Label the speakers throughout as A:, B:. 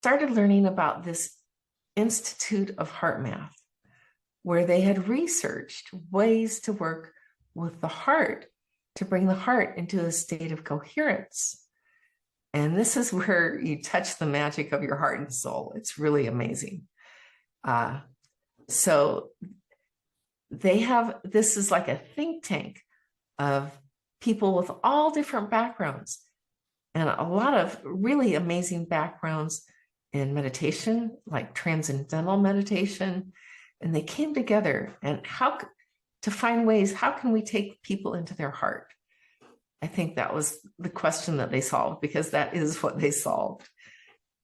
A: started learning about this Institute of Heart Math, where they had researched ways to work with the heart to bring the heart into a state of coherence. And this is where you touch the magic of your heart and soul. It's really amazing. So this is like a think tank of people with all different backgrounds and a lot of really amazing backgrounds in meditation, like transcendental meditation. And they came together and to find ways, how can we take people into their heart? I think that was the question that they solved, because that is what they solved.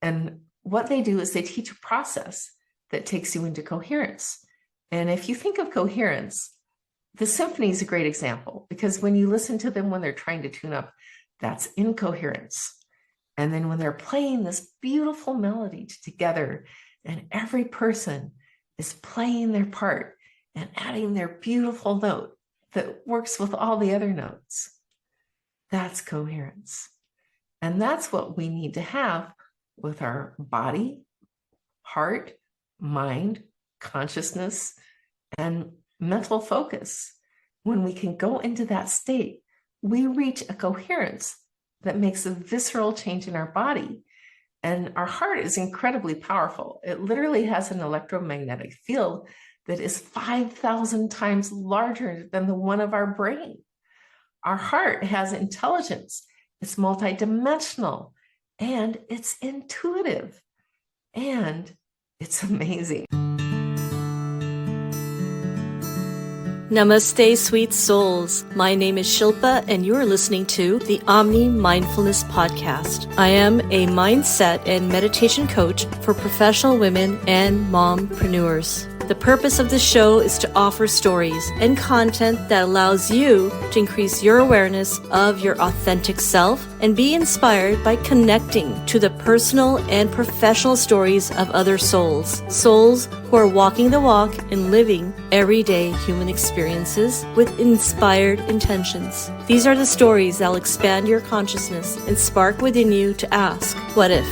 A: And what they do is they teach a process that takes you into coherence. And if you think of coherence, the symphony is a great example, because when you listen to them when they're trying to tune up, that's incoherence. And then when they're playing this beautiful melody together, and every person is playing their part and adding their beautiful note that works with all the other notes, that's coherence. And that's what we need to have with our body, heart, mind, consciousness, and mental focus. When we can go into that state, we reach a coherence that makes a visceral change in our body. And our heart is incredibly powerful. It literally has an electromagnetic field that is 5,000 times larger than the one of our brain. Our heart has intelligence. It's multidimensional, and it's intuitive, and it's amazing.
B: Namaste, sweet souls. My name is Shilpa, and you're listening to the Omni Mindfulness podcast. I am a mindset and meditation coach for professional women and mompreneurs. The purpose of this show is to offer stories and content that allows you to increase your awareness of your authentic self and be inspired by connecting to the personal and professional stories of other souls. Souls who are walking the walk and living everyday human experiences with inspired intentions. These are the stories that will expand your consciousness and spark within you to ask, what if?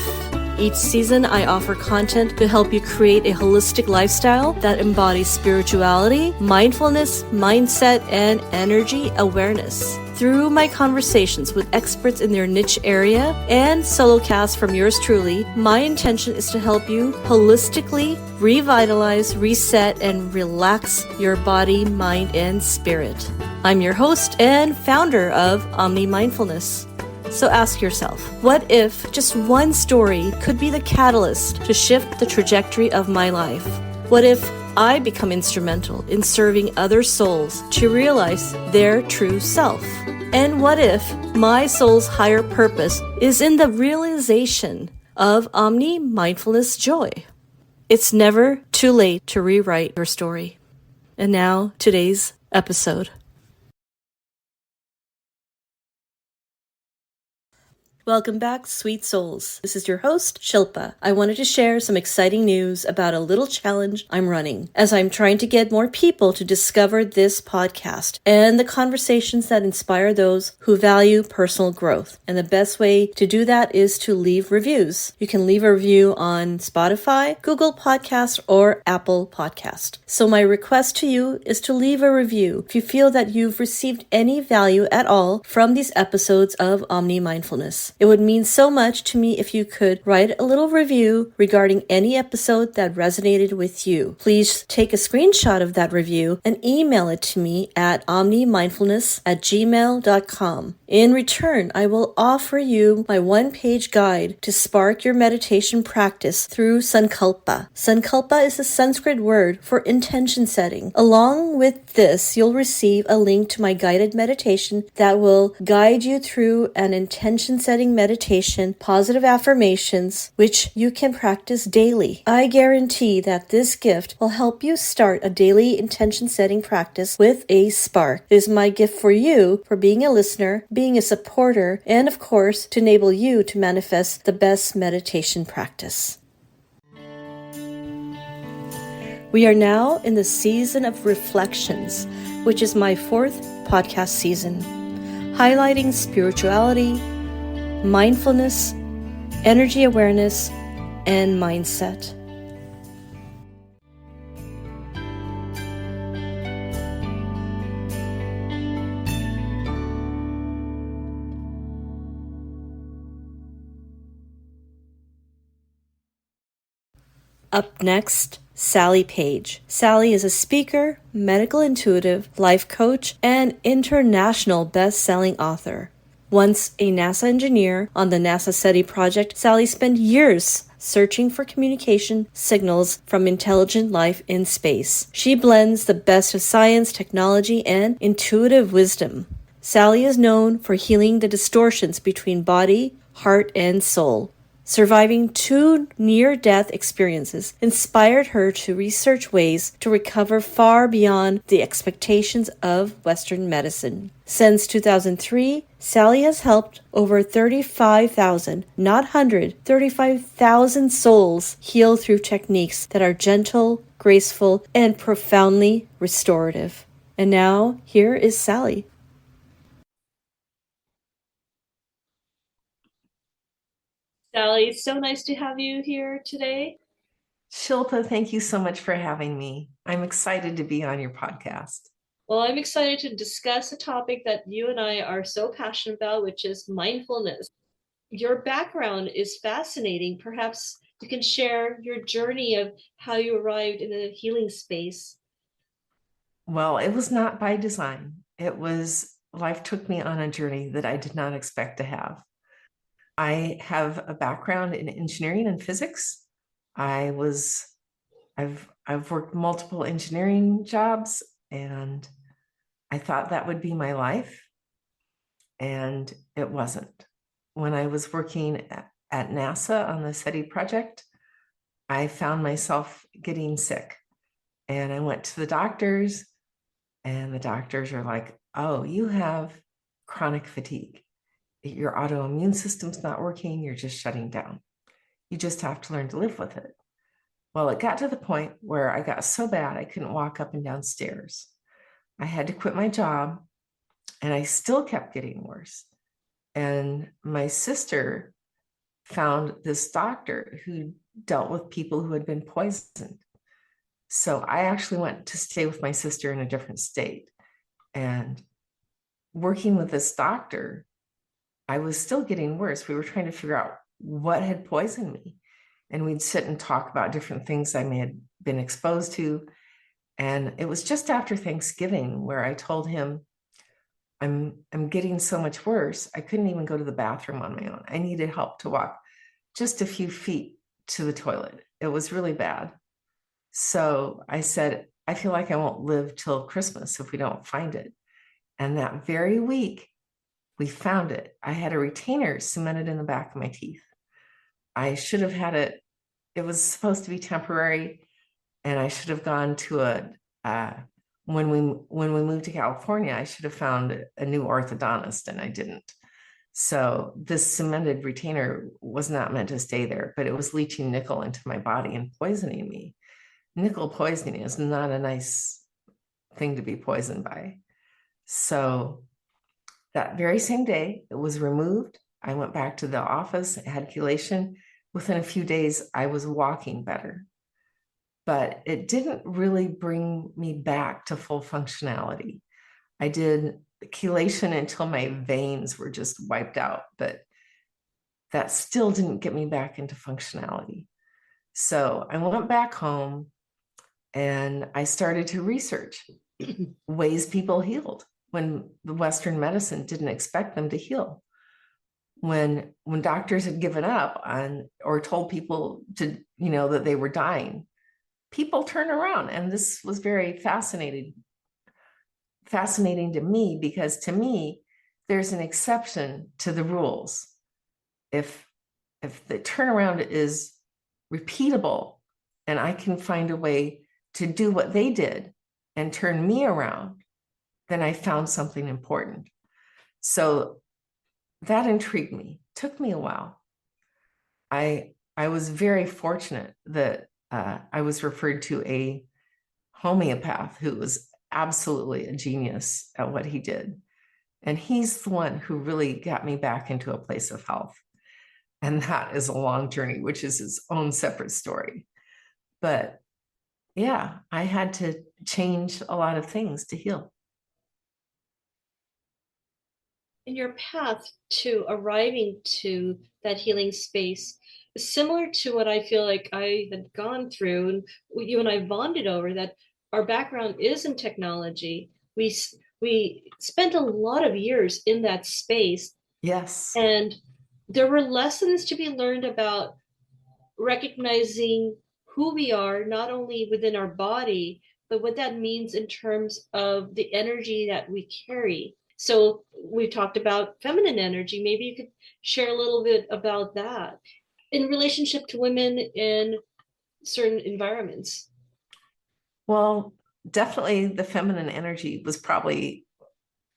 B: Each season, I offer content to help you create a holistic lifestyle that embodies spirituality, mindfulness, mindset, and energy awareness. Through my conversations with experts in their niche area and solo casts from yours truly, my intention is to help you holistically revitalize, reset, and relax your body, mind, and spirit. I'm your host and founder of Omni Mindfulness. So ask yourself, what if just one story could be the catalyst to shift the trajectory of my life? What if I become instrumental in serving other souls to realize their true self? And what if my soul's higher purpose is in the realization of Omni Mindfulness joy? It's never too late to rewrite your story. And now, today's episode. Welcome back, sweet souls. This is your host, Shilpa. I wanted to share some exciting news about a little challenge I'm running as I'm trying to get more people to discover this podcast and the conversations that inspire those who value personal growth. And the best way to do that is to leave reviews. You can leave a review on Spotify, Google Podcast, or Apple Podcast. So my request to you is to leave a review if you feel that you've received any value at all from these episodes of Omni Mindfulness. It would mean so much to me if you could write a little review regarding any episode that resonated with you. Please take a screenshot of that review and email it to me at omnimindfulness@gmail.com. In return, I will offer you my one-page guide to spark your meditation practice through Sankalpa. Sankalpa is a Sanskrit word for intention setting. Along with this, you'll receive a link to my guided meditation that will guide you through an intention setting meditation, positive affirmations, which you can practice daily. I guarantee that this gift will help you start a daily intention setting practice with a spark. It is my gift for you for being a listener, being a supporter, and of course, to enable you to manifest the best meditation practice. We are now in the season of reflections, which is my 4th podcast season, highlighting spirituality, mindfulness, energy awareness, and mindset. Up next, Sally Page. Sally is a speaker, medical intuitive, life coach, and international best-selling author. Once a NASA engineer on the NASA SETI project, Sally spent years searching for communication signals from intelligent life in space. She blends the best of science, technology, and intuitive wisdom. Sally is known for healing the distortions between body, heart, and soul. Surviving 2 near-death experiences inspired her to research ways to recover far beyond the expectations of Western medicine. Since 2003, Sally has helped over 35,000, not 100, 35,000 souls heal through techniques that are gentle, graceful, and profoundly restorative. And now, here is Sally. Sally, it's so nice to have you here today.
A: Shilpa, thank you so much for having me. I'm excited to be on your podcast.
B: Well, I'm excited to discuss a topic that you and I are so passionate about, which is mindfulness. Your background is fascinating. Perhaps you can share your journey of how you arrived in the healing space.
A: Well, it was not by design. It was life took me on a journey that I did not expect to have. I have a background in engineering and physics. I've worked multiple engineering jobs, and I thought that would be my life, and it wasn't. When I was working at NASA on the SETI project, I found myself getting sick, and I went to the doctors, and the doctors are like, "Oh, you have chronic fatigue. Your autoimmune system's not working. You're just shutting down. You just have to learn to live with it." Well, it got to the point where I got so bad I couldn't walk up and down stairs. I had to quit my job, and I still kept getting worse. And my sister found this doctor who dealt with people who had been poisoned. So I actually went to stay with my sister in a different state. And working with this doctor, I was still getting worse. We were trying to figure out what had poisoned me. And we'd sit and talk about different things I may have been exposed to. And it was just after Thanksgiving where I told him, I'm getting so much worse. I couldn't even go to the bathroom on my own. I needed help to walk just a few feet to the toilet. It was really bad. So I said, I feel like I won't live till Christmas if we don't find it. And that very week, we found it. I had a retainer cemented in the back of my teeth. I should have had it. It was supposed to be temporary, and I should have gone to when we moved to California, I should have found a new orthodontist, and I didn't. So this cemented retainer was not meant to stay there, but it was leaching nickel into my body and poisoning me. Nickel poisoning is not a nice thing to be poisoned by. So that very same day, it was removed. I went back to the office, had chelation. Within a few days, I was walking better. But it didn't really bring me back to full functionality. I did chelation until my veins were just wiped out, but that still didn't get me back into functionality. So I went back home and I started to research ways people healed when the Western medicine didn't expect them to heal. When doctors had given up on or told people to, that they were dying, people turn around. And this was very fascinating to me, because to me, there's an exception to the rules. If the turnaround is repeatable and I can find a way to do what they did and turn me around, then I found something important. So that intrigued me. Took me a while. I was very fortunate that I was referred to a homeopath who was absolutely a genius at what he did. And he's the one who really got me back into a place of health. And that is a long journey, which is its own separate story. But yeah, I had to change a lot of things to heal.
B: In your path to arriving to that healing space is similar to what I feel like I had gone through, and you and I bonded over that. Our background is in technology. We spent a lot of years in that space,
A: Yes.
B: and there were lessons to be learned about recognizing who we are, not only within our body, but what that means in terms of the energy that we carry. So we talked about feminine energy. Maybe you could share a little bit about that in relationship to women in certain environments.
A: Well, definitely the feminine energy was probably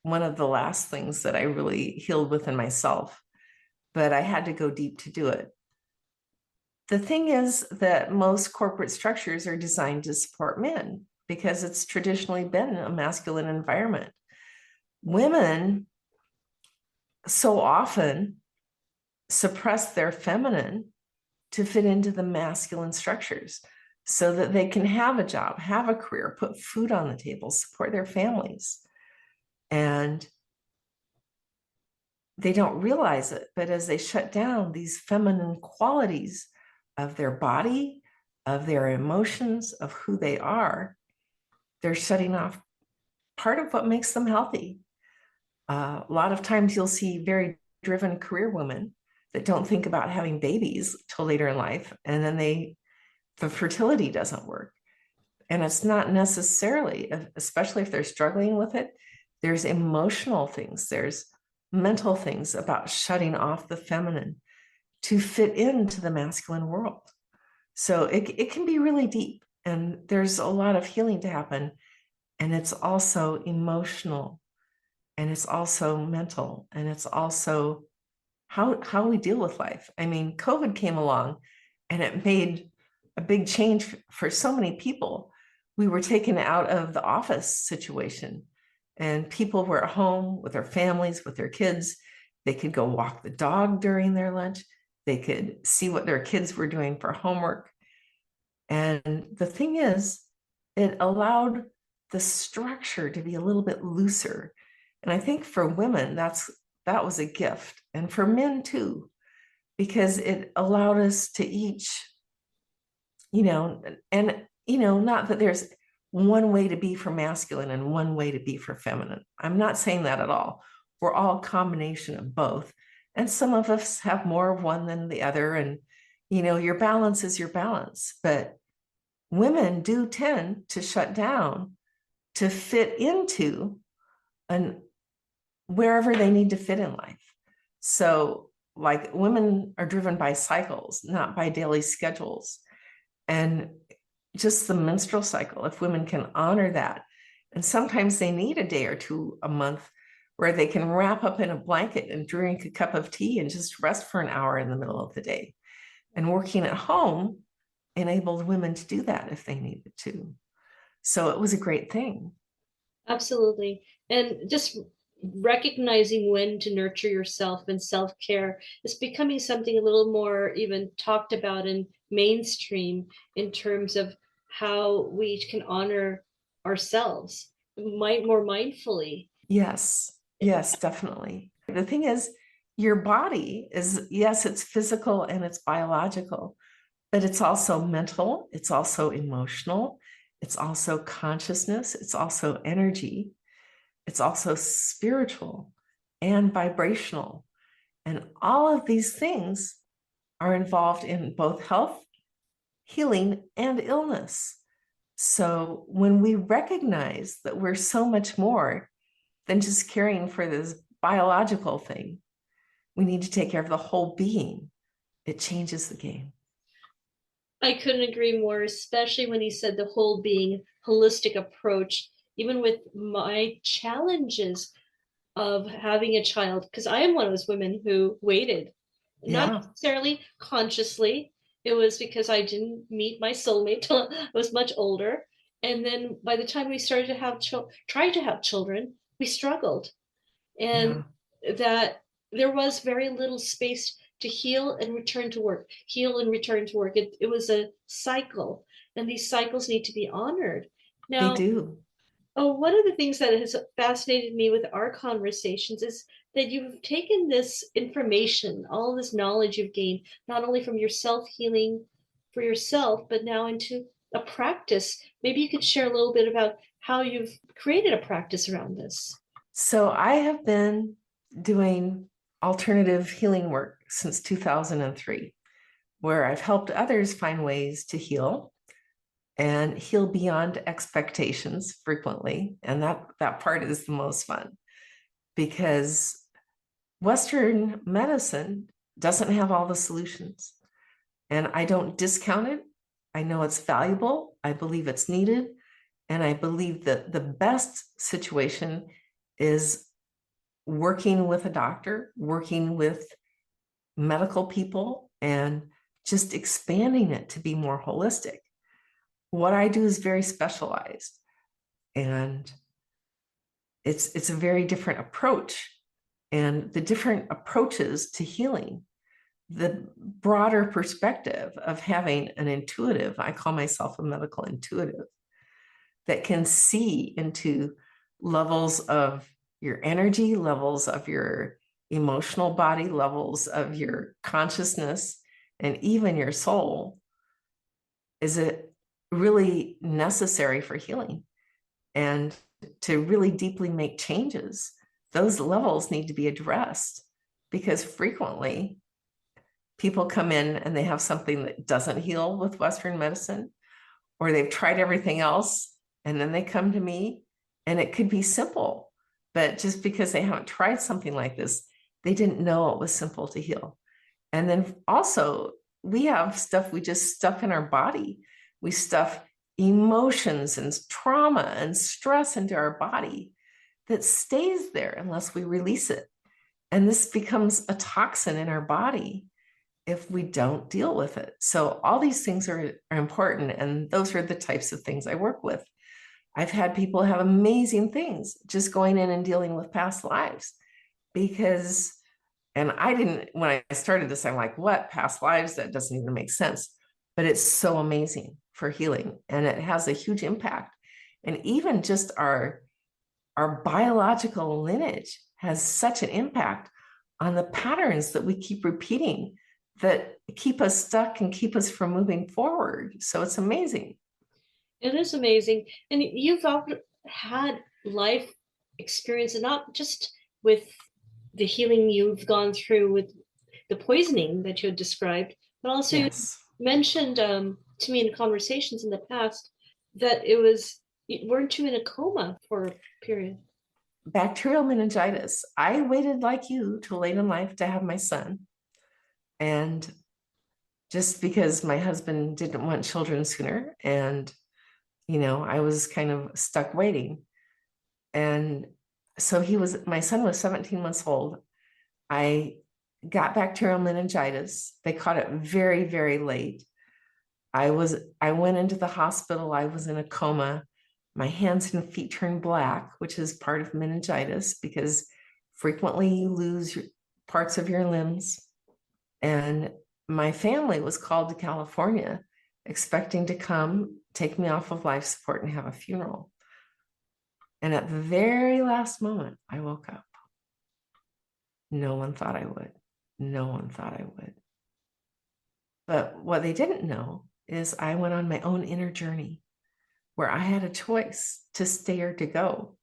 A: one of the last things that I really healed within myself, but I had to go deep to do it. The thing is that most corporate structures are designed to support men because it's traditionally been a masculine environment. Women so often suppress their feminine to fit into the masculine structures so that they can have a job, have a career, put food on the table, support their families. And they don't realize it, but as they shut down these feminine qualities of their body, of their emotions, of who they are, they're shutting off part of what makes them healthy. A lot of times you'll see very driven career women that don't think about having babies till later in life, and then the fertility doesn't work. And it's not necessarily, especially if they're struggling with it, there's emotional things, there's mental things about shutting off the feminine to fit into the masculine world. So it can be really deep, and there's a lot of healing to happen. And it's also emotional, and it's also mental, and it's also how we deal with life. I mean, COVID came along and it made a big change for so many people. We were taken out of the office situation, and people were at home with their families, with their kids. They could go walk the dog during their lunch. They could see what their kids were doing for homework. And the thing is, it allowed the structure to be a little bit looser. And I think for women, that was a gift. And for men too, because it allowed us to each, not that there's one way to be for masculine and one way to be for feminine. I'm not saying that at all. We're all a combination of both. And some of us have more of one than the other. And, your balance is your balance. But women do tend to shut down to fit into wherever they need to fit in life. So, like, women are driven by cycles, not by daily schedules. And just the menstrual cycle, if women can honor that, and sometimes they need a day or two a month where they can wrap up in a blanket and drink a cup of tea and just rest for an hour in the middle of the day. And working at home enabled women to do that if they needed to. So it was a great thing.
B: Absolutely. And just recognizing when to nurture yourself and self-care is becoming something a little more even talked about in mainstream in terms of how we can honor ourselves more mindfully.
A: Yes, definitely. The thing is, your body is, yes, it's physical and it's biological, but it's also mental, it's also emotional, it's also consciousness, it's also energy, it's also spiritual and vibrational. And all of these things are involved in both health, healing, and illness. So when we recognize that we're so much more than just caring for this biological thing, we need to take care of the whole being. It changes the game.
B: I couldn't agree more, especially when he said the whole being holistic approach, even with my challenges of having a child, because I am one of those women who waited, not necessarily consciously. It was because I didn't meet my soulmate till I was much older. And then by the time we started to have tried to have children, we struggled. And that there was very little space to heal and return to work, heal and return to work. It was a cycle, and these cycles need to be honored.
A: They
B: Now,
A: do.
B: oh, one of the things that has fascinated me with our conversations is that you've taken this information, all this knowledge you've gained, not only from your self healing for yourself, but now into a practice. Maybe you could share a little bit about how you've created a practice around this.
A: So I have been doing alternative healing work since 2003, where I've helped others find ways to heal and heal beyond expectations frequently. And that part is the most fun, because Western medicine doesn't have all the solutions. And I don't discount it. I know it's valuable. I believe it's needed. And I believe that the best situation is working with a doctor, working with medical people, and just expanding it to be more holistic. What I do is very specialized, and it's a very different approach. And the different approaches to healing, the broader perspective of having an intuitive, I call myself a medical intuitive, that can see into levels of your energy, levels of your emotional body, levels of your consciousness, and even your soul. Is it really necessary for healing? And to really deeply make changes, those levels need to be addressed, because frequently people come in and they have something that doesn't heal with Western medicine, or they've tried everything else and then they come to me, and it could be simple, but just because they haven't tried something like this, they didn't know it was simple to heal. And then also, we have stuff we just stuff in our body. We stuff emotions and trauma and stress into our body that stays there unless we release it. And this becomes a toxin in our body if we don't deal with it. So all these things are important, and those are the types of things I work with. I've had people have amazing things just going in and dealing with past lives, because, and I didn't, when I started this, I'm like, what, past lives? That doesn't even make sense. But it's so amazing for healing, and it has a huge impact. And even just our biological lineage has such an impact on the patterns that we keep repeating that keep us stuck and keep us from moving forward. So it's amazing.
B: It is amazing. And you've had life experience, and not just with the healing you've gone through with the poisoning that you had described, but also
A: Yes.
B: you mentioned to me in conversations in the past that weren't you in a coma for a period?
A: Bacterial meningitis. I waited like you till late in life to have my son. And just because my husband didn't want children sooner, and I was kind of stuck waiting. And so my son was 17 months old. I got bacterial meningitis. They caught it very, very late. I went into the hospital. I was in a coma. My hands and feet turned black, which is part of meningitis, because frequently you lose parts of your limbs. And my family was called to California, expecting to come take me off of life support and have a funeral. And at the very last moment, I woke up. No one thought I would. No one thought I would. But what they didn't know is I went on my own inner journey, where I had a choice to stay or to go.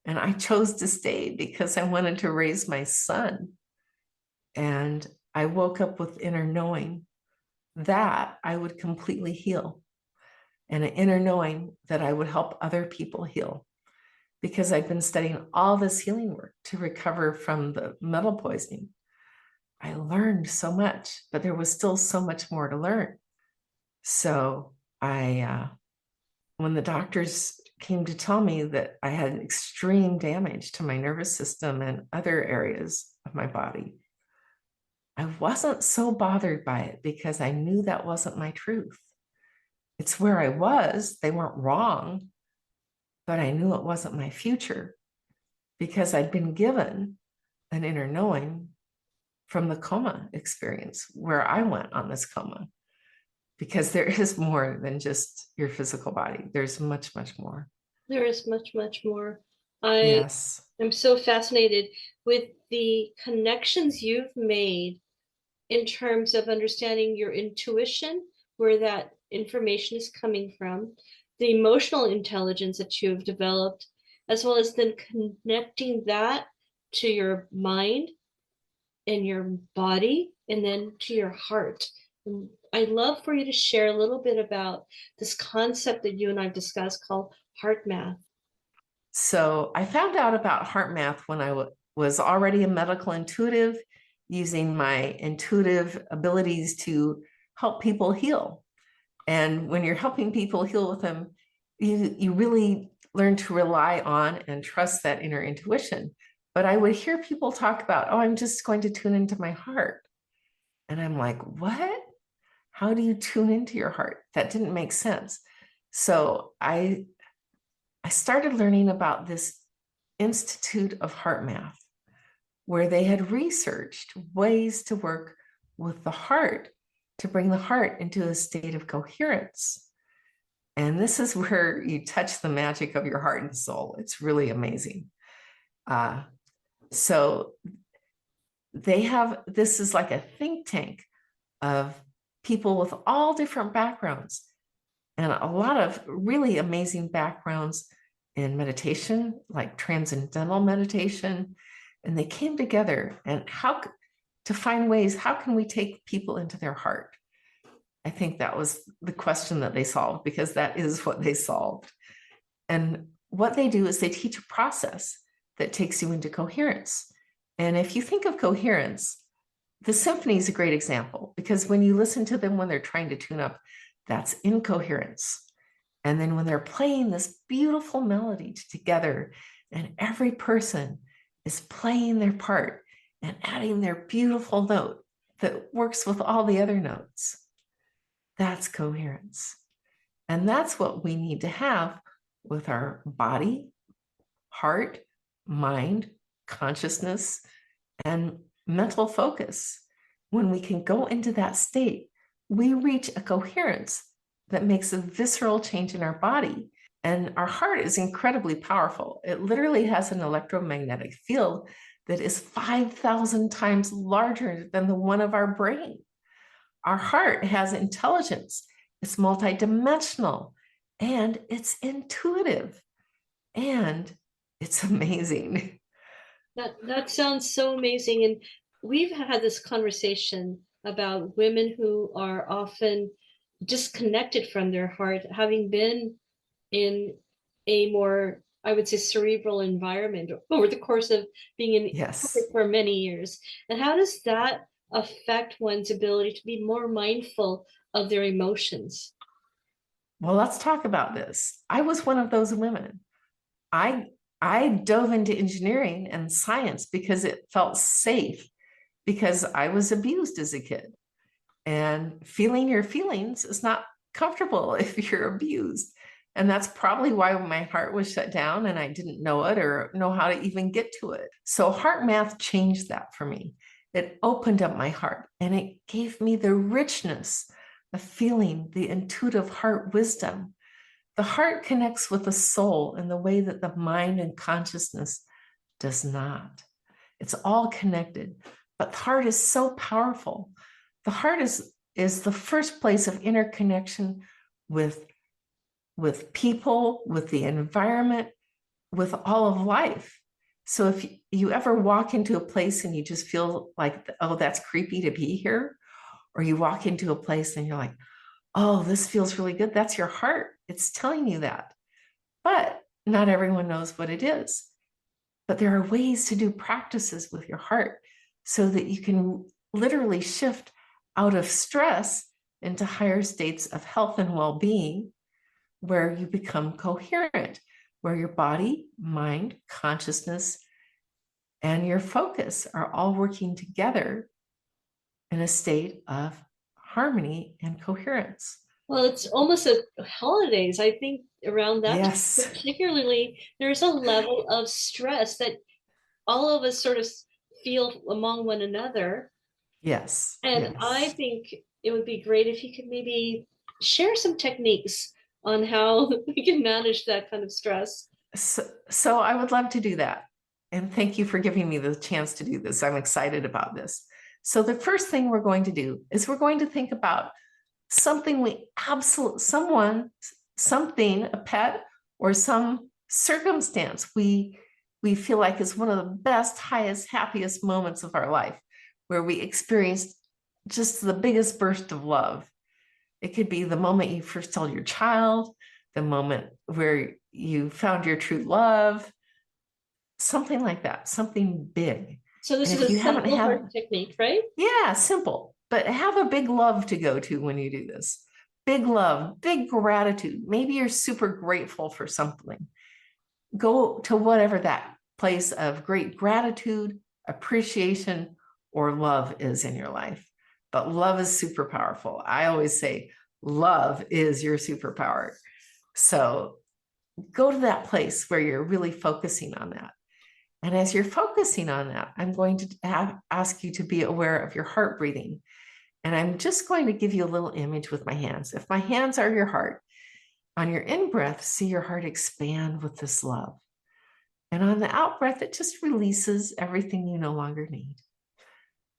A: And I chose to stay because I wanted to raise my son. And I woke up with inner knowing that I would completely heal, and an inner knowing that I would help other people heal, because I've been studying all this healing work to recover from the metal poisoning. I learned so much, but there was still so much more to learn. So when the doctors came to tell me that I had extreme damage to my nervous system and other areas of my body, I wasn't so bothered by it, because I knew that wasn't my truth. It's where I was. They weren't wrong, but I knew it wasn't my future, because I'd been given an inner knowing from the coma experience where I went on this coma, because there is more than just your physical body. There's much, much more.
B: There is much, much more. I
A: Yes.
B: am so fascinated with the connections you've made in terms of understanding your intuition, where that information is coming from, the emotional intelligence that you have developed, as well as then connecting that to your mind and your body, and then to your heart. And I'd love for you to share a little bit about this concept that you and I've discussed called heart math.
A: So I found out about heart math when I was already a medical intuitive, using my intuitive abilities to help people heal. And when you're helping people heal with them, you really learn to rely on and trust that inner intuition. But I would hear people talk about, oh, I'm just going to tune into my heart. And I'm like, what? How do you tune into your heart? That didn't make sense. So I started learning about this Institute of Heart Math, where they had researched ways to work with the heart to bring the heart into a state of coherence. And this is where you touch the magic of your heart and soul. It's really amazing. So they have, this is like a think tank of people with all different backgrounds and a lot of really amazing backgrounds in meditation, like transcendental meditation. And they came together and to find ways, how can we take people into their heart? I think that was the question that they solved, because that is what they solved. And what they do is they teach a process that takes you into coherence. And if you think of coherence, the symphony is a great example, because when you listen to them when they're trying to tune up, that's incoherence. And then when they're playing this beautiful melody together, and every person is playing their part and adding their beautiful note that works with all the other notes, that's coherence. And that's what we need to have with our body, heart, mind, consciousness, and mental focus. When we can go into that state, we reach a coherence that makes a visceral change in our body. And our heart is incredibly powerful. It literally has an electromagnetic field that is 5,000 times larger than the one of our brain. Our heart has intelligence. It's multidimensional, and it's intuitive, and it's amazing.
B: That sounds so amazing. And we've had this conversation about women who are often disconnected from their heart, having been in a more, I would say, cerebral environment over the course of being in
A: Yes.
B: for many years. And how does that affect one's ability to be more mindful of their emotions?
A: Well, let's talk about this. I was one of those women. I I dove into engineering and science because it felt safe, because I was abused as a kid. And feeling your feelings is not comfortable if you're abused. And that's probably why my heart was shut down and I didn't know it or know how to even get to it. So heart math changed that for me. It opened up my heart and it gave me the richness of feeling the intuitive heart wisdom. The heart connects with the soul in the way that the mind and consciousness does not. It's all connected, but the heart is so powerful. The heart is the first place of interconnection with people, with the environment, with all of life. So if you ever walk into a place and you just feel like, oh, that's creepy to be here, or you walk into a place and you're like, oh, this feels really good, that's your heart. It's telling you that. But not everyone knows what it is. But there are ways to do practices with your heart so that you can literally shift out of stress into higher states of health and well-being, where you become coherent, where your body, mind, consciousness, and your focus are all working together in a state of harmony and coherence.
B: Well, it's almost a holidays. I think around that time,
A: Yes.
B: particularly, there's a level of stress that all of us sort of feel among one another.
A: Yes.
B: And I
A: Yes.
B: think it would be great if you could maybe share some techniques on how we can manage that kind of stress.
A: So I would love to do that. And thank you for giving me the chance to do this. I'm excited about this. So the first thing we're going to do is we're going to think about something something, a pet or some circumstance we feel like is one of the best, highest, happiest moments of our life, where we experienced just the biggest burst of love. It could be the moment you first told your child, the moment where you found your true love, something like that, something big.
B: So this
A: And
B: is
A: if
B: a
A: you haven't
B: simple
A: had,
B: heart technique, right?
A: yeah, simple, but have a big love to go to when you do this. Big love, big gratitude. Maybe you're super grateful for something. Go to whatever that place of great gratitude, appreciation, or love is in your life. But love is super powerful. I always say love is your superpower. So go to that place where you're really focusing on that. And as you're focusing on that, I'm going to ask you to be aware of your heart breathing. And I'm just going to give you a little image with my hands. If my hands are your heart, on your in-breath, see your heart expand with this love. And on the out-breath, it just releases everything you no longer need.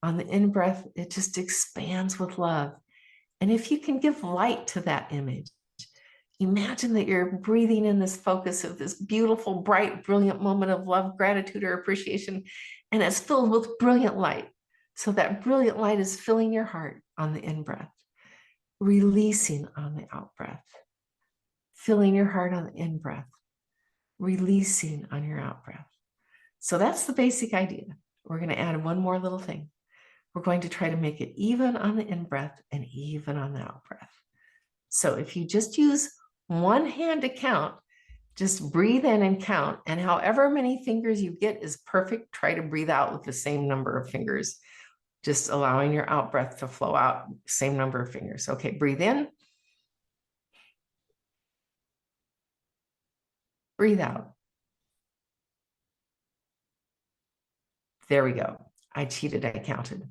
A: On the in-breath, it just expands with love. And if you can give light to that image, imagine that you're breathing in this focus of this beautiful, bright, brilliant moment of love, gratitude, or appreciation, and it's filled with brilliant light. So that brilliant light is filling your heart on the in-breath, releasing on the out-breath, filling your heart on the in-breath, releasing on your out-breath. So that's the basic idea. We're going to add one more little thing. We're going to try to make it even on the in-breath and even on the out-breath. So if you just use one hand to count, just breathe in and count. And however many fingers you get is perfect. Try to breathe out with the same number of fingers, just allowing your out-breath to flow out, same number of fingers. Okay, breathe in. Breathe out. There we go. I cheated, I counted.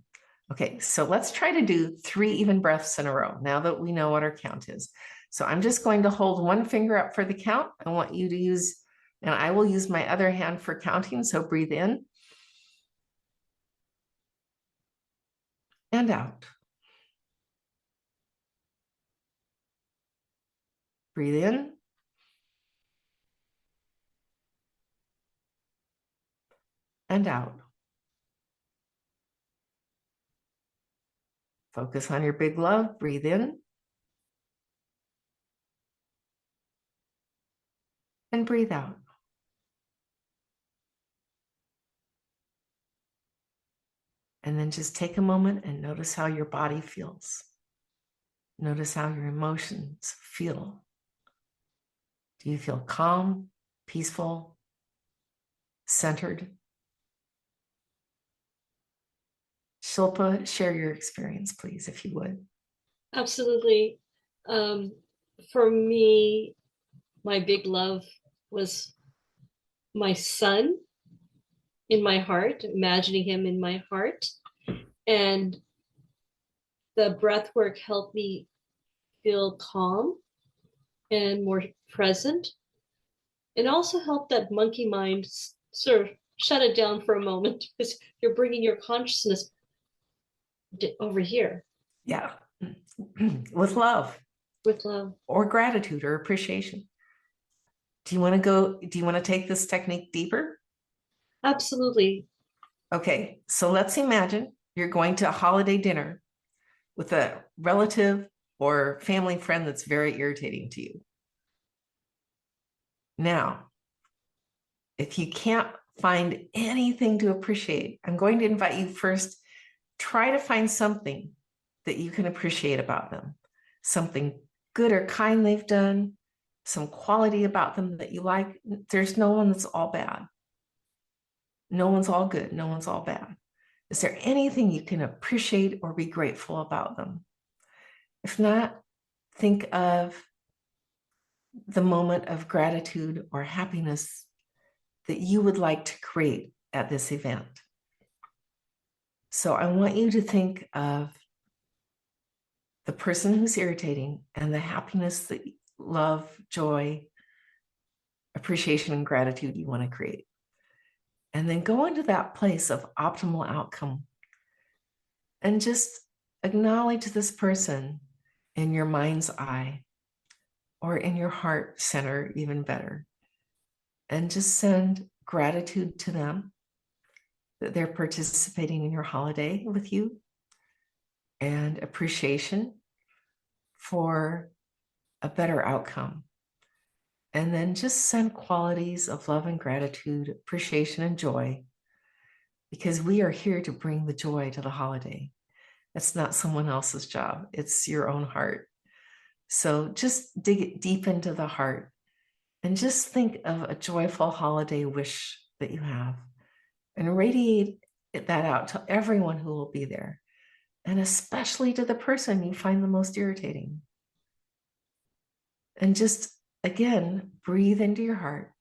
A: Okay, so let's try to do 3 even breaths in a row now that we know what our count is. So I'm just going to hold one finger up for the count. I want you to use, and I will use my other hand for counting. So breathe in and out. Breathe in and out. Focus on your big love. Breathe in and breathe out. And then just take a moment and notice how your body feels. Notice how your emotions feel. Do you feel calm, peaceful, centered? Shilpa, share your experience, please, if you would.
B: Absolutely. For me, my big love was my son in my heart, imagining him in my heart. And the breath work helped me feel calm and more present, and also helped that monkey mind sort of shut it down for a moment, because you're bringing your consciousness over here.
A: Yeah. With love.
B: With love.
A: Or gratitude or appreciation. Do you want to take this technique deeper?
B: Absolutely.
A: Okay, so let's imagine you're going to a holiday dinner with a relative or family friend that's very irritating to you. Now, if you can't find anything to appreciate, I'm going to invite you first, try to find something that you can appreciate about them, something good or kind they've done, some quality about them that you like. There's no one that's all bad. No one's all good. No one's all bad. Is there anything you can appreciate or be grateful about them? If not, think of the moment of gratitude or happiness that you would like to create at this event. So I want you to think of the person who's irritating and the happiness, the love, joy, appreciation, and gratitude you want to create. And then go into that place of optimal outcome and just acknowledge this person in your mind's eye or in your heart center, even better. And just send gratitude to them that they're participating in your holiday with you, and appreciation for a better outcome. And then just send qualities of love and gratitude, appreciation and joy, because we are here to bring the joy to the holiday. It's not someone else's job. It's your own heart. So just dig it deep into the heart and just think of a joyful holiday wish that you have and radiate that out to everyone who will be there, and especially to the person you find the most irritating. And just, again, breathe into your heart.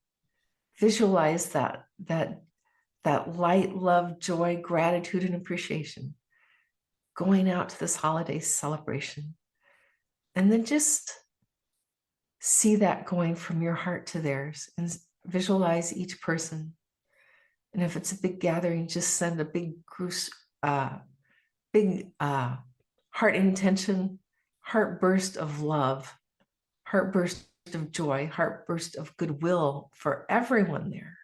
A: Visualize that light, love, joy, gratitude, and appreciation going out to this holiday celebration. And then just see that going from your heart to theirs, and visualize each person. And if it's a big gathering, just send a big heart intention, heart burst of love, heart burst of joy, heart burst of goodwill for everyone there.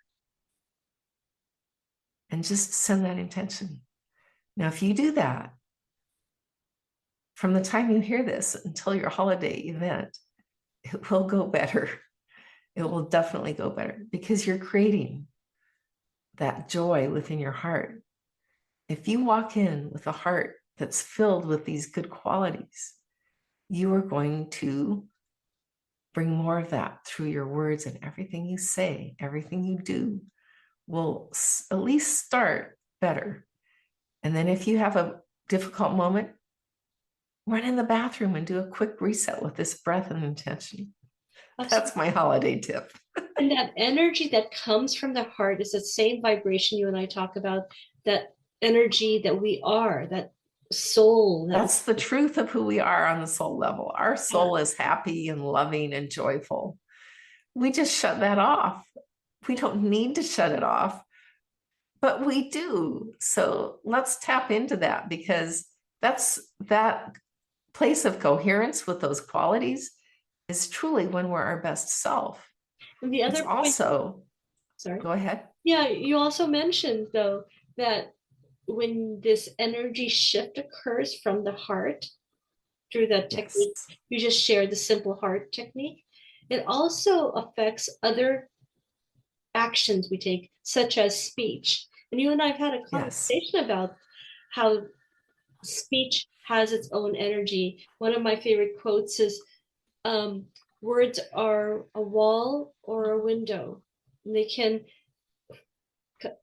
A: And just send that intention. Now, if you do that, from the time you hear this until your holiday event, it will go better. It will definitely go better because you're creating that joy within your heart. If you walk in with a heart that's filled with these good qualities, you are going to bring more of that through your words, and everything you say, everything you do will at least start better. And then if you have a difficult moment, run in the bathroom and do a quick reset with this breath and intention. That's my holiday tip.
B: And that energy that comes from the heart is the same vibration you and I talk about, that energy that we are, that soul.
A: That's the truth of who we are on the soul level. Our soul is happy and loving and joyful. We just shut that off. We don't need to shut it off, but we do. So let's tap into that, because that's that place of coherence with those qualities is truly when we're our best self.
B: And the other
A: it's also,
B: sorry,
A: go ahead.
B: Yeah, you also mentioned though that when this energy shift occurs from the heart through that technique, yes, you just shared the simple heart technique, it also affects other actions we take, such as speech. And you and I have had a conversation, yes, about how speech has its own energy. One of my favorite quotes is, words are a wall or a window, and they can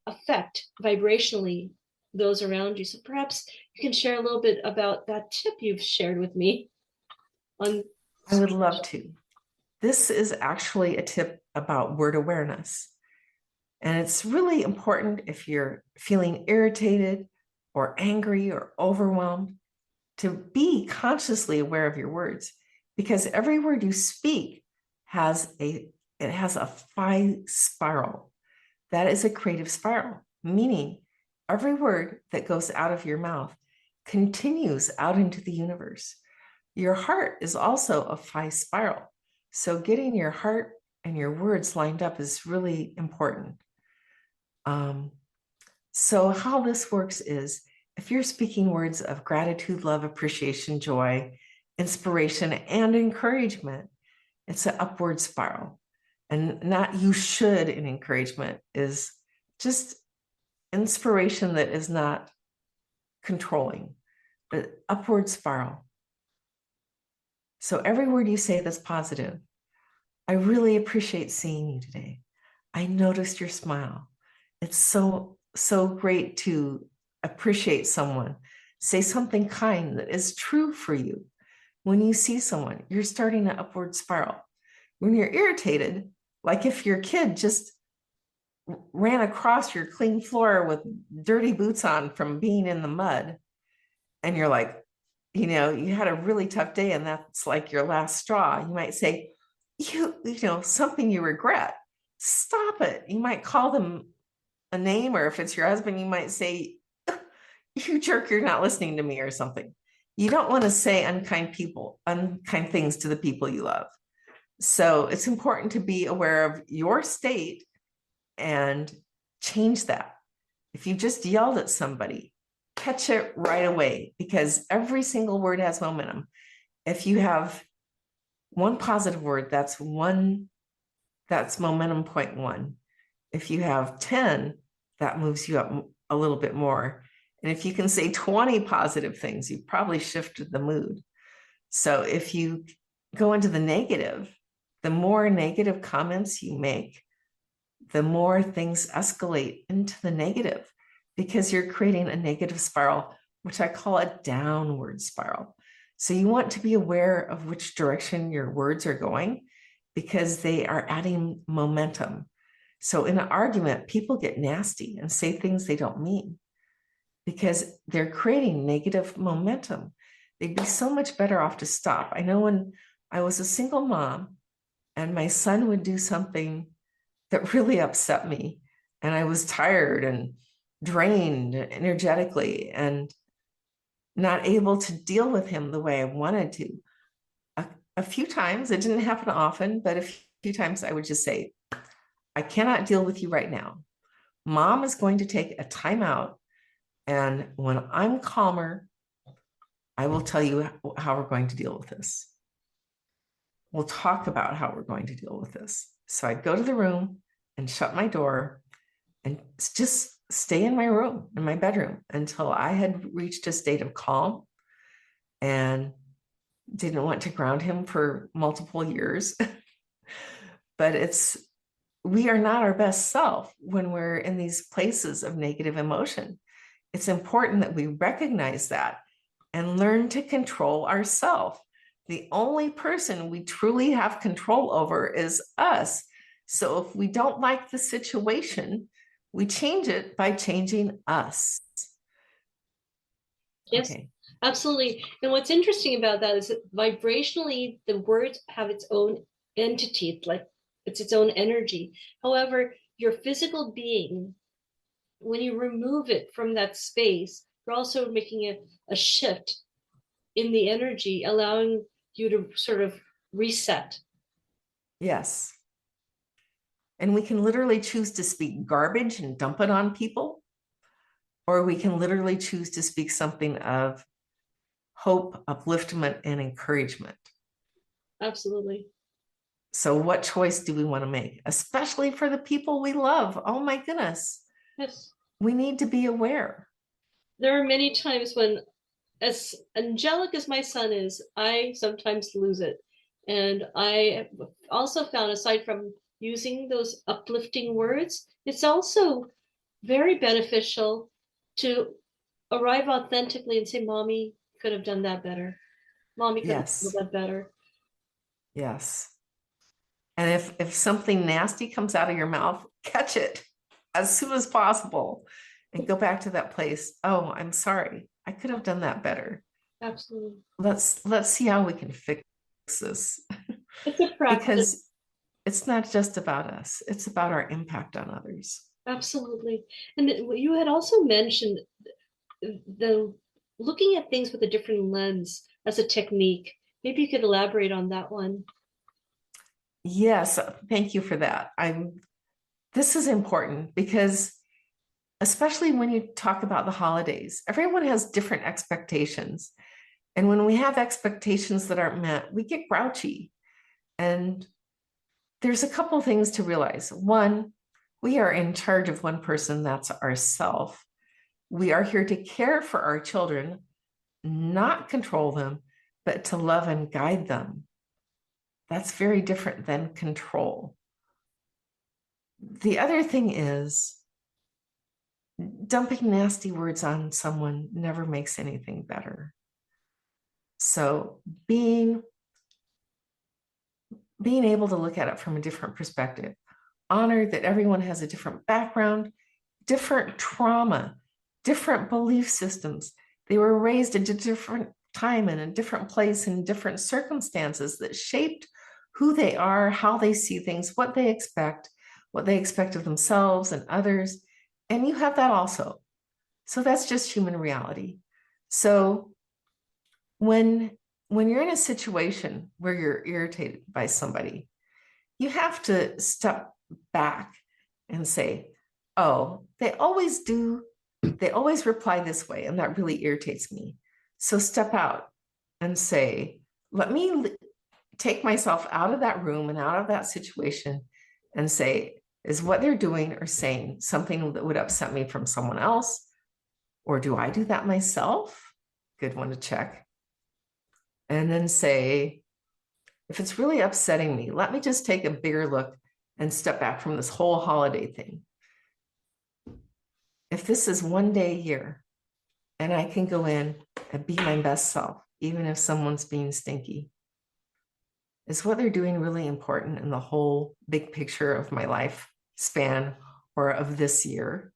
B: affect vibrationally those around you. So perhaps you can share a little bit about that tip you've shared with me on.
A: I would love to. This is actually a tip about word awareness. And it's really important if you're feeling irritated or angry or overwhelmed to be consciously aware of your words, because every word you speak has a phi spiral. That is a creative spiral, meaning every word that goes out of your mouth continues out into the universe. Your heart is also a phi spiral. So getting your heart and your words lined up is really important. So how this works is, if you're speaking words of gratitude, love, appreciation, joy, inspiration, and encouragement, it's an upward spiral. And not you should in encouragement, is just inspiration that is not controlling, but upward spiral. So every word you say that's positive. I really appreciate seeing you today. I noticed your smile. It's so great to appreciate someone. Say something kind that is true for you. When you see someone, you're starting an upward spiral. When you're irritated, like if your kid just ran across your clean floor with dirty boots on from being in the mud, and you're like, you had a really tough day and that's like your last straw, you might say, something you regret. Stop it. You might call them a name, or if it's your husband, you might say, you jerk, you're not listening to me, or something. You don't want to say unkind things to the people you love. So it's important to be aware of your state and change that. If you just yelled at somebody, catch it right away, because every single word has momentum. If you have one positive word, that's momentum point one. If you have 10, that moves you up a little bit more. And if you can say 20 positive things, you've probably shifted the mood. So if you go into the negative, the more negative comments you make, the more things escalate into the negative, because you're creating a negative spiral, which I call a downward spiral. So you want to be aware of which direction your words are going, because they are adding momentum. So in an argument, people get nasty and say things they don't mean because they're creating negative momentum. They'd be so much better off to stop. I know when I was a single mom and my son would do something that really upset me, and I was tired and drained energetically and not able to deal with him the way I wanted to. A few times, it didn't happen often, but a few times I would just say, I cannot deal with you right now. Mom is going to take a time out, and when I'm calmer, I will tell you how we're going to deal with this. We'll talk about how we're going to deal with this. So I'd go to the room and shut my door and just stay in my room, in my bedroom, until I had reached a state of calm and didn't want to ground him for multiple years. But we are not our best self when we're in these places of negative emotion. It's important that we recognize that and learn to control ourselves. The only person we truly have control over is us. So if we don't like the situation, we change it by changing us.
B: Yes,
A: okay.
B: Absolutely. And what's interesting about that is that vibrationally, the words have its own entity, like it's its own energy. However, your physical being, when you remove it from that space, you're also making a shift in the energy, allowing you to sort of reset.
A: Yes. And we can literally choose to speak garbage and dump it on people, or we can literally choose to speak something of hope, upliftment, and encouragement.
B: Absolutely.
A: So what choice do we want to make, especially for the people we love? Oh my goodness.
B: Yes.
A: We need to be aware.
B: There are many times when, as angelic as my son is, I sometimes lose it. And I also found, aside from using those uplifting words, it's also very beneficial to arrive authentically and say, Mommy could have done that better. Mommy could have done that better.
A: Yes. And if something nasty comes out of your mouth, catch it as soon as possible and go back to that place. Oh, I'm sorry. I could have done that better.
B: Absolutely.
A: Let's see how we can fix this.
B: It's a practice.
A: Because it's not just about us. It's about our impact on others.
B: Absolutely. And you had also mentioned the looking at things with a different lens as a technique. Maybe you could elaborate on that one.
A: Yes, thank you for that. This is important because especially when you talk about the holidays, everyone has different expectations. And when we have expectations that aren't met, we get grouchy. And there's a couple of things to realize. One, we are in charge of one person, that's ourself. We are here to care for our children, not control them, but to love and guide them. That's very different than control. The other thing is, dumping nasty words on someone never makes anything better. So being able to look at it from a different perspective. honor that everyone has a different background, different trauma, different belief systems. They were raised at a different time and a different place and different circumstances that shaped who they are, how they see things, what they expect of themselves and others. And you have that also. So that's just human reality. So when you're in a situation where you're irritated by somebody, you have to step back and say, oh, they always reply this way, and that really irritates me. So step out and say, let me take myself out of that room and out of that situation and say, is what they're doing or saying something that would upset me from someone else? Or do I do that myself? Good one to check. And then say, if it's really upsetting me, let me just take a bigger look and step back from this whole holiday thing. If this is one day a year and I can go in and be my best self, even if someone's being stinky, is what they're doing really important in the whole big picture of my life span or of this year?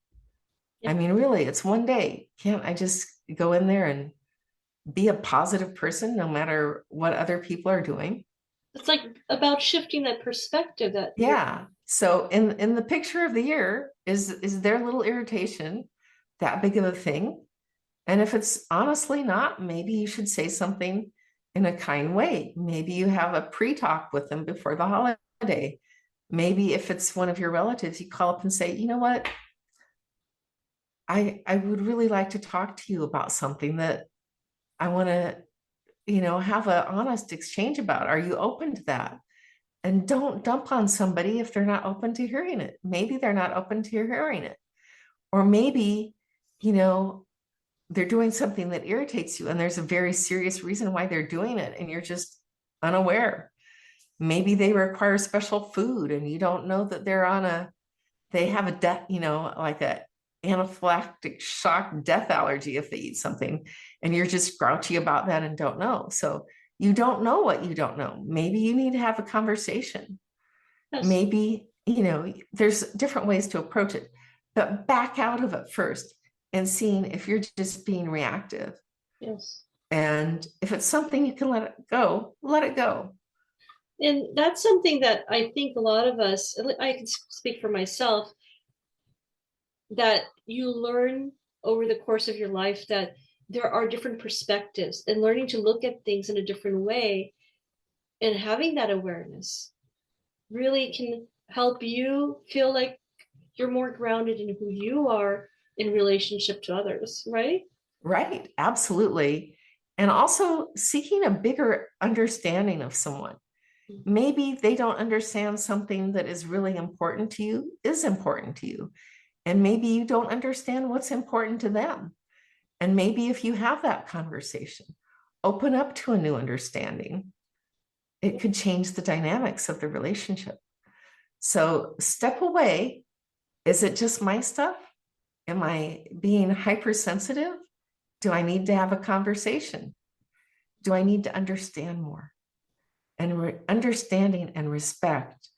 A: I mean, really, it's one day. Can't I just go in there and be a positive person no matter what other people are doing?
B: It's like about shifting that perspective that
A: yeah. So in the picture of the year, is their little irritation that big of a thing? And if it's honestly not, maybe you should say something in a kind way. Maybe you have a pre-talk with them before the holiday. Maybe if it's one of your relatives, you call up and say, you know what? I would really like to talk to you about something that I want to, have an honest exchange about. Are you open to that? And don't dump on somebody if they're not open to hearing it. Maybe they're not open to hearing it. Or maybe, they're doing something that irritates you and there's a very serious reason why they're doing it and you're just unaware. Maybe they require special food and you don't know that they have a death, like a anaphylactic shock death allergy if they eat something, and you're just grouchy about that and don't know. So you don't know what you don't know. Maybe you need to have a conversation.
B: Yes.
A: Maybe, there's different ways to approach it, but back out of it first and seeing if you're just being reactive.
B: Yes.
A: And if it's something you can let it go, let it go.
B: And that's something that I think a lot of us, I can speak for myself, that you learn over the course of your life that there are different perspectives, and learning to look at things in a different way and having that awareness really can help you feel like you're more grounded in who you are in relationship to others, right?
A: Right, absolutely. And also seeking a bigger understanding of someone. Maybe they don't understand something that is really important to you, is important to you. And maybe you don't understand what's important to them. And maybe if you have that conversation, open up to a new understanding, it could change the dynamics of the relationship. So step away. Is it just my stuff? Am I being hypersensitive? Do I need to have a conversation? Do I need to understand more? And understanding and respect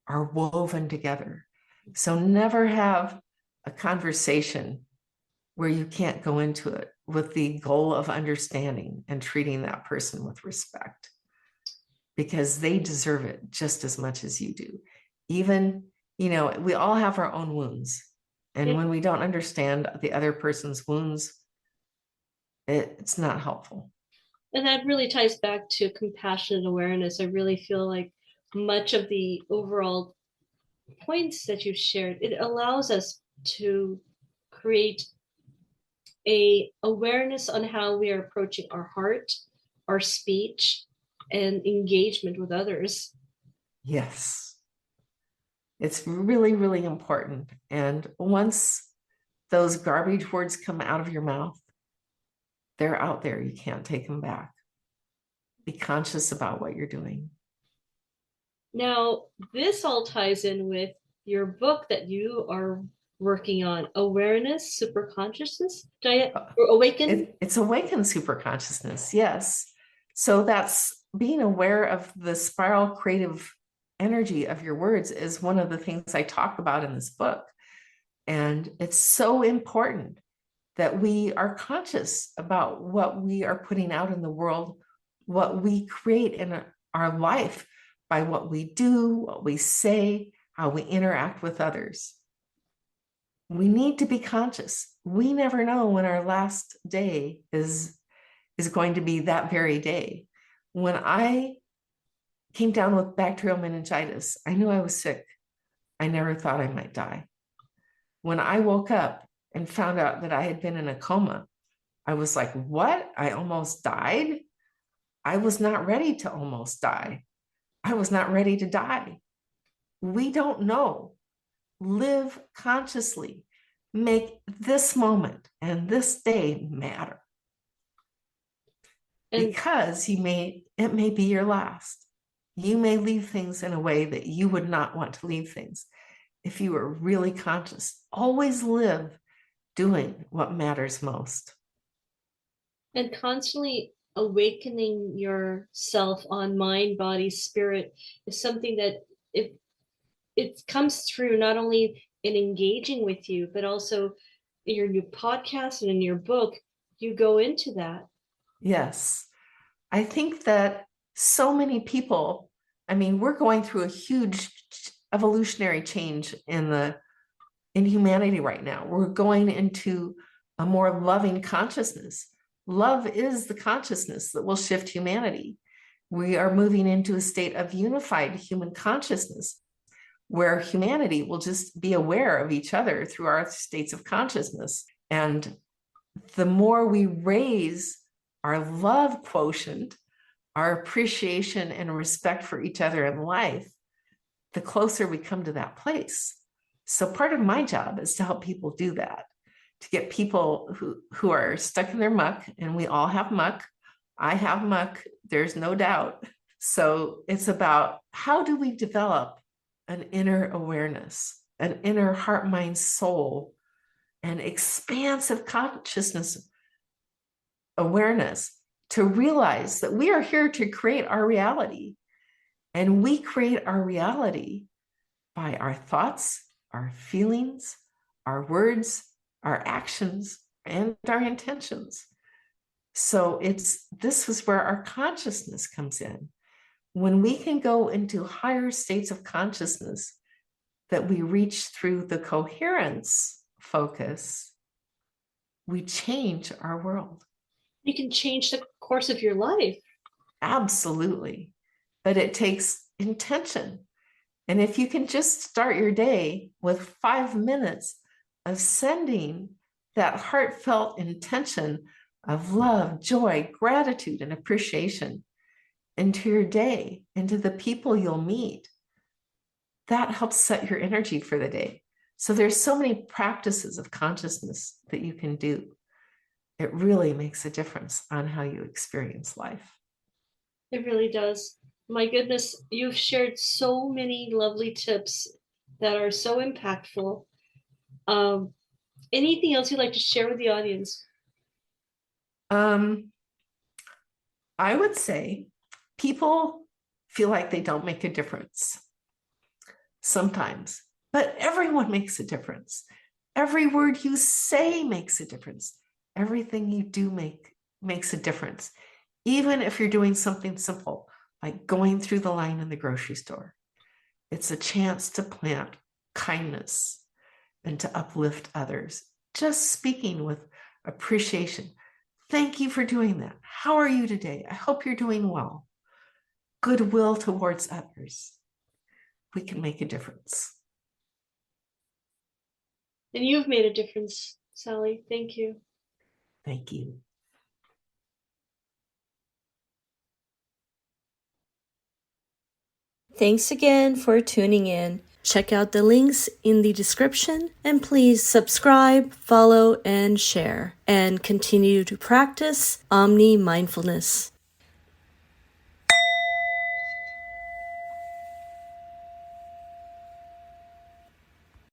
A: are woven together. So never have a conversation where you can't go into it with the goal of understanding and treating that person with respect, because they deserve it just as much as you do. Even, we all have our own wounds. And when we don't understand the other person's wounds, it's not helpful.
B: And that really ties back to compassionate awareness. I really feel like much of the overall points that you've shared, it allows us to create a awareness on how we are approaching our heart, our speech, and engagement with others.
A: Yes. It's really, really important. And once those garbage words come out of your mouth, they're out there. You can't take them back. Be conscious about what you're doing.
B: Now, this all ties in with your book that you are working on, Awareness Superconsciousness, or Awaken?
A: It's Awaken Superconsciousness, yes. So that's being aware of the spiral creative energy of your words is one of the things I talk about in this book. And it's so important that we are conscious about what we are putting out in the world, what we create in our life by what we do, what we say, how we interact with others. We need to be conscious. We never know when our last day is going to be that very day. When I came down with bacterial meningitis, I knew I was sick. I never thought I might die. When I woke up and found out that I had been in a coma, I was like, what? I almost died? I was not ready to almost die. I was not ready to die. We don't know. Live consciously. Make this moment and this day matter. Because it may be your last. You may leave things in a way that you would not want to leave things. If you are really conscious, always live doing what matters most.
B: And constantly awakening yourself on mind, body, spirit is something that it comes through not only in engaging with you, but also in your new podcast and in your book, you go into that.
A: Yes. I think that so many people, we're going through a huge evolutionary change in humanity right now. We're going into a more loving consciousness. Love is the consciousness that will shift humanity. We are moving into a state of unified human consciousness where humanity will just be aware of each other through our states of consciousness. And the more we raise our love quotient, our appreciation and respect for each other in life, the closer we come to that place. So part of my job is to help people do that, to get people who are stuck in their muck, and we all have muck. I have muck, there's no doubt. So it's about how do we develop an inner awareness, an inner heart, mind, soul, and expansive consciousness awareness to realize that we are here to create our reality. And we create our reality by our thoughts, our feelings, our words, our actions, and our intentions. So this is where our consciousness comes in. When we can go into higher states of consciousness that we reach through the coherence focus, we change our world.
B: You can change the course of your life.
A: Absolutely. But it takes intention. And if you can just start your day with 5 minutes of sending that heartfelt intention of love, joy, gratitude, and appreciation into your day, into the people you'll meet, that helps set your energy for the day. So there's so many practices of consciousness that you can do. It really makes a difference on how you experience life.
B: It really does. My goodness, you've shared so many lovely tips that are so impactful. Anything else you'd like to share with the audience?
A: I would say people feel like they don't make a difference sometimes, but everyone makes a difference. Every word you say makes a difference. Everything you do makes a difference. Even if you're doing something simple, like going through the line in the grocery store, it's a chance to plant kindness and to uplift others. Just speaking with appreciation. Thank you for doing that. How are you today? I hope you're doing well. Goodwill towards others. We can make a difference.
B: And you've made a difference, Sally. Thank you.
A: Thank you.
B: Thanks again for tuning in. Check out the links in the description and please subscribe, follow, and share. And continue to practice Omni Mindfulness.